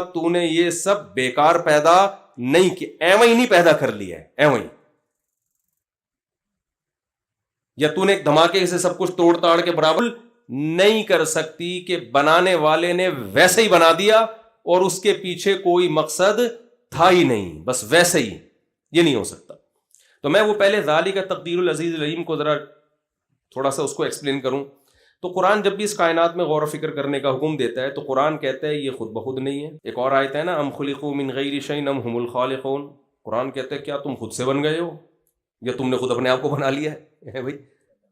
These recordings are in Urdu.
تو نے یہ سب بیکار پیدا نہیں کیا، ایویں ہی نہیں پیدا کر لیا ہے، ایویں ہی، یا تو نے ایک دھماکے سے سب کچھ توڑ تاڑ کے برابر نہیں کر سکتی کہ بنانے والے نے ویسے ہی بنا دیا اور اس کے پیچھے کوئی مقصد تھا ہی نہیں، بس ویسے ہی، یہ نہیں ہو سکتا۔ تو میں وہ پہلے ذالک تقدیر العزیز العلیم کو ذرا تھوڑا سا اس کو ایکسپلین کروں۔ تو قرآن جب بھی اس کائنات میں غور و فکر کرنے کا حکم دیتا ہے تو قرآن کہتا ہے یہ خود بخود نہیں ہے۔ ایک اور آیت ہے نا، ام خلقوا من غیر شیء ام هم الخالقون، قرآن کہتا ہے کیا تم خود سے بن گئے ہو یا تم نے خود اپنے آپ کو بنا لیا ہے؟ بھائی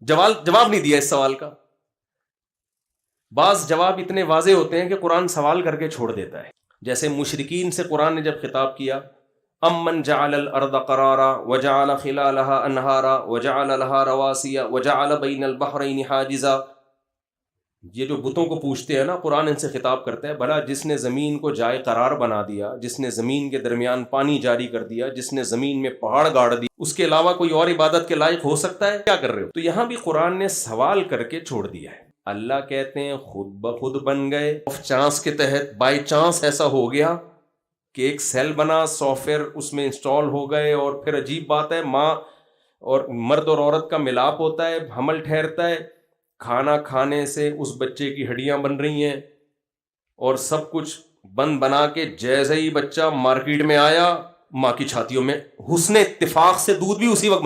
جواب نہیں دیا اس سوال کا۔ بعض جواب اتنے واضح ہوتے ہیں کہ قرآن سوال کر کے چھوڑ دیتا ہے، جیسے مشرکین سے قرآن نے جب خطاب کیا، امن جعل الارض قرارا وجعل خلالها انہارا وجعل لها رواسیا وجعل بین البحرین حاجزا، یہ جو بتوں کو پوچھتے ہیں نا، قرآن ان سے خطاب کرتا ہے بھلا جس نے زمین کو جائے قرار بنا دیا، جس نے زمین کے درمیان پانی جاری کر دیا، جس نے زمین میں پہاڑ گاڑ دی، اس کے علاوہ کوئی اور عبادت کے لائق ہو سکتا ہے؟ کیا کر رہے ہو؟ تو یہاں بھی قرآن نے سوال کر کے چھوڑ دیا ہے۔ اللہ کہتے ہیں خود بخود بن گئے، آف چانس کے تحت، بائی چانس ایسا ہو گیا کہ ایک سیل بنا، سافٹ ویئر اس میں انسٹال ہو گئے، اور پھر عجیب بات ہے، ماں اور مرد اور عورت کا ملاپ ہوتا ہے، حمل ٹھہرتا ہے، کھانا کھانے سے اس بچے کی ہڈیاں بن رہی ہیں، اور سب کچھ بنا کے جیسے ہی بچہ مارکیٹ میں آیا، ماں کی چھاتیوں میں حسن اتفاق سے دودھ بھی اسی وقت